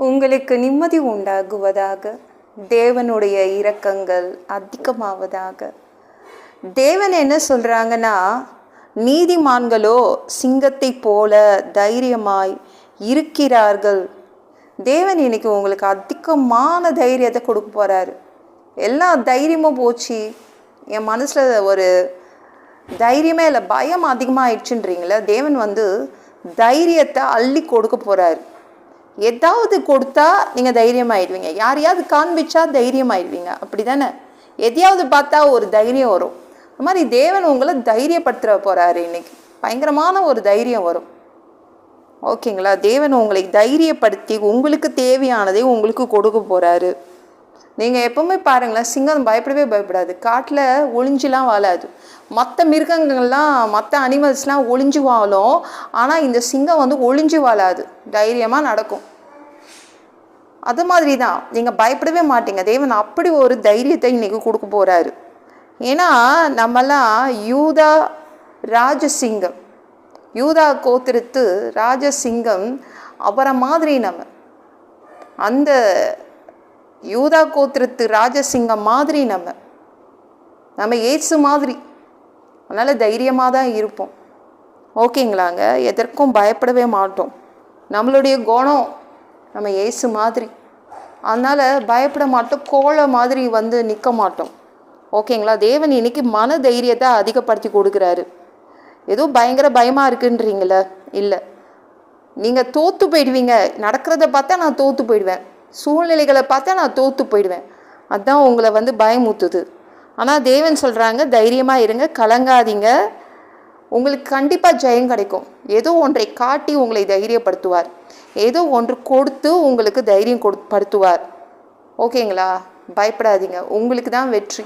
உங்களுக்கு நிம்மதி உண்டாகுவதாக. தேவனுடைய இரக்கங்கள் அதிகமாவதாக. தேவன் என்ன சொல்கிறாங்கன்னா, நீதிமான்களோ சிங்கத்தை போல தைரியமாய் இருக்கிறார்கள். தேவன் இன்னைக்கு உங்களுக்கு அதிகமான தைரியத்தை கொடுக்க போகிறாரு. எல்லா தைரியமும் போச்சு, என் மனசில் ஒரு தைரியமே இல்லை, பயம் அதிகமாக ஆயிடுச்சுன்றீங்களே, தேவன் தைரியத்தை அள்ளி கொடுக்க போகிறாரு. எதாவது கொடுத்தா நீங்கள் தைரியமாகிடுவீங்க. யாரையாவது காண்பிச்சா தைரியமாகிடுவீங்க, அப்படி தானே? எதையாவது பார்த்தா ஒரு தைரியம் வரும். அது மாதிரி தேவன் உங்களை தைரியப்படுத்துகிற போகிறாரு. இன்னைக்கு பயங்கரமான ஒரு தைரியம் வரும். ஓகேங்களா? தேவன் உங்களை தைரியப்படுத்தி உங்களுக்கு தேவையானதை உங்களுக்கு கொடுக்க போகிறாரு. நீங்கள் எப்போவுமே பாருங்களேன், சிங்கம் பயப்படவே பயப்படாது. காட்டில் ஒளிஞ்சிலாம் வாழாது. மற்ற மிருகங்கள்லாம், மற்ற அனிமல்ஸ்லாம் ஒளிஞ்சு வாழும். ஆனால் இந்த சிங்கம் ஒளிஞ்சு வாழாது, தைரியமாக நடக்கும். அது மாதிரி தான், நீங்கள் பயப்படவே மாட்டீங்க. தேவன் அப்படி ஒரு தைரியத்தை இன்றைக்கி கொடுக்க போகிறாரு. ஏன்னா நம்மலாம் யூதா ராஜசிங்கம், யூதா கோத்திரத்து ராஜசிங்கம். அவரை மாதிரி அந்த யூதா கோத்திரத்து ராஜசிங்கம் மாதிரி நம்ம இயேசு மாதிரி. அதனால் தைரியமாக தான் இருப்போம். ஓகேங்களாங்க? எதற்கும் பயப்படவே மாட்டோம். நம்மளுடைய குணம் நம்ம இயேசு மாதிரி. அதனால் பயப்பட மாட்டோம், கோழை மாதிரி நிற்க மாட்டோம். ஓகேங்களா? தேவன் இன்னைக்கு மன தைரியத்தை அதிகப்படுத்தி கொடுக்குறாரு. ஏதோ பயங்கர பயமாக இருக்குன்றீங்கள, இல்லை, நீங்கள் தோற்று போயிடுவீங்க. நடக்கிறத பார்த்தா நான் தோற்று போயிடுவேன், சூழ்நிலைகளை பார்த்தா நான் தோற்று போயிடுவேன், அதுதான் உங்களை பயமுறுத்துது. ஆனால் தேவன் சொல்கிறாங்க, தைரியமாக இருங்க, கலங்காதீங்க, உங்களுக்கு கண்டிப்பாக ஜெயம் கிடைக்கும். ஏதோ ஒன்றை காட்டி உங்களை தைரியப்படுத்துவார், ஏதோ ஒன்று கொடுத்து உங்களுக்கு தைரியம் படுத்துவார். ஓகேங்களா? பயப்படாதீங்க, உங்களுக்கு தான் வெற்றி.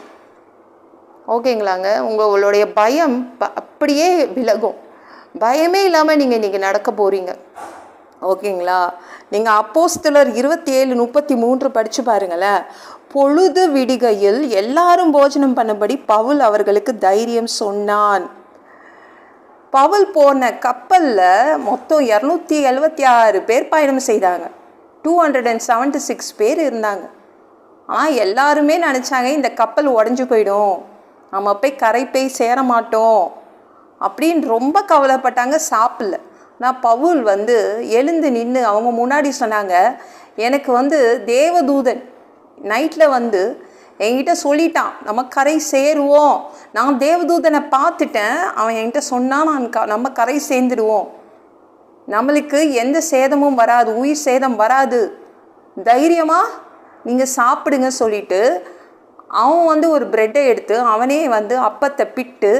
ஓகேங்களாங்க? உங்களுடைய பயம் அப்படியே விலகும். பயமே இல்லாமல் நீங்கள் இன்றைக்கி நடக்க போகிறீங்க. ஓகேங்களா? நீங்கள் அப்போஸ்தலர் 27:33 படித்து பாருங்களேன். பொழுது விடிகையில் எல்லாரும் போஜனம் பண்ணபடி பவுல் அவர்களுக்கு தைரியம் சொன்னான். பவுல் போன கப்பலில் மொத்தம் 276 பேர் பயணம் செய்தாங்க. 276 பேர் இருந்தாங்க. ஆனால் எல்லாருமே நினச்சாங்க, இந்த கப்பல் உடஞ்சி போயிடும், நம்ம போய் கரை போய் சேர மாட்டோம் அப்படின்னு ரொம்ப கவலைப்பட்டாங்க. சாப்பிடல. நான் பவுல் எழுந்து நின்று அவங்க முன்னாடி சொன்னாங்க, எனக்கு தேவதூதன் நைட்டில் என்கிட்ட சொல்லிட்டான், நம்ம கரை சேருவோம், நான் தேவதூதனை பார்த்துட்டேன், அவன் என்கிட்ட சொன்னான், நம்ம கரை சேர்ந்துடுவோம், நம்மளுக்கு எந்த சேதமும் வராது, உயிர் சேதம் வராது, தைரியமாக நீங்கள் சாப்பிடுங்க சொல்லிட்டு அவன் ஒரு ப்ரெட்டை எடுத்து அவனே அப்பத்தை பிட்டு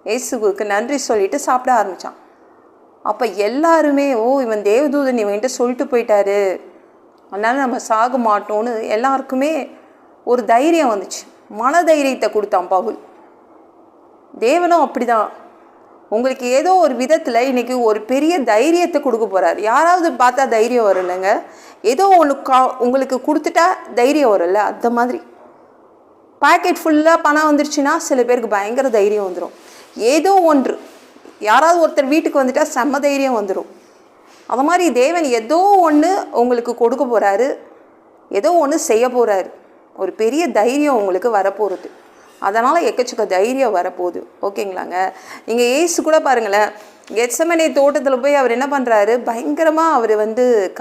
இயேசுவுக்கு நன்றி சொல்லிட்டு சாப்பிட ஆரம்பித்தான். அப்போ எல்லாருமே, ஓ, இவன் தேவதூதன் இவன்கிட்ட சொல்லிட்டு போயிட்டாரு, அதனால் நம்ம சாக மாட்டோன்னு எல்லாருக்குமே ஒரு தைரியம் வந்துச்சு. மன தைரியத்தை கொடுத்தான் பவுல். தேவனும் அப்படி தான் உங்களுக்கு ஏதோ ஒரு விதத்தில் இன்றைக்கி ஒரு பெரிய தைரியத்தை கொடுக்க போகிறார். யாராவது பார்த்தா தைரியம் வரும் இல்லைங்க, ஏதோ ஒன்று உங்களுக்கு கொடுத்துட்டா தைரியம் வரும்ல, அந்த மாதிரி. பாக்கெட் ஃபுல்லாக பணம் வந்துருச்சுன்னா சில பேருக்கு பயங்கர தைரியம் வந்துடும். ஏதோ ஒன்று, யாராவது ஒருத்தர் வீட்டுக்கு வந்துட்டால் செம்ம தைரியம் வந்துடும். அது மாதிரி தேவன் ஏதோ ஒன்று உங்களுக்கு கொடுக்க போகிறாரு, ஏதோ ஒன்று செய்ய போகிறாரு. ஒரு பெரிய தைரியம் உங்களுக்கு வரப்போகிறது. அதனால் எக்கச்சக்க தைரியம் வரப்போகுது. ஓகேங்களாங்க? நீங்கள் ஏசு கூட பாருங்களேன், கெத்செமனே தோட்டத்தில் போய் அவர் என்ன பண்ணுறாரு, பயங்கரமாக அவர்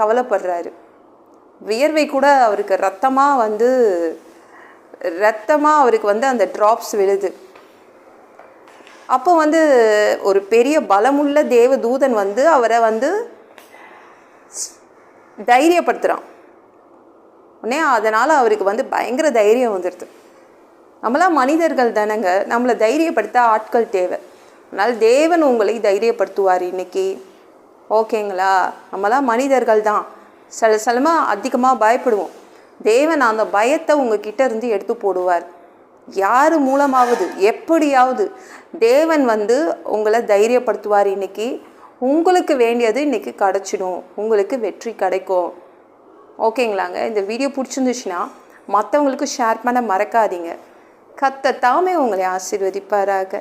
கவலைப்படுறாரு. வியர்வை கூட அவருக்கு ரத்தமாக அவருக்கு அந்த ட்ராப்ஸ் விழுது. அப்போ ஒரு பெரிய பலமுள்ள தேவதூதன் அவரை தைரியப்படுத்துகிறான். உடனே அதனால் அவருக்கு பயங்கர தைரியம் வந்துடுது. நம்மளாம் மனிதர்கள் தானேங்க, நம்மளை தைரியப்படுத்த ஆட்கள் தேவை. அதனால் தேவன் உங்களை தைரியப்படுத்துவார் இன்னைக்கு. ஓகேங்களா? நம்மளாம் மனிதர்கள் தான், சிலமாக அதிகமாக பயப்படுவோம். தேவன் அந்த பயத்தை உங்ககிட்ட இருந்து எடுத்து போடுவார். யார் மூலமாவது எப்படியாவது தேவன் உங்களை தைரியப்படுத்துவார். இன்னைக்கு உங்களுக்கு வேண்டியது இன்னைக்கு கிடச்சிடும், உங்களுக்கு வெற்றி கிடைக்கும். ஓகேங்களாங்க? இந்த வீடியோ பிடிச்சிருந்துச்சுன்னா மற்றவங்களுக்கு ஷேர் பண்ண மறக்காதீங்க. கர்த்தர் தாமே உங்களை ஆசீர்வதிப்பாராக.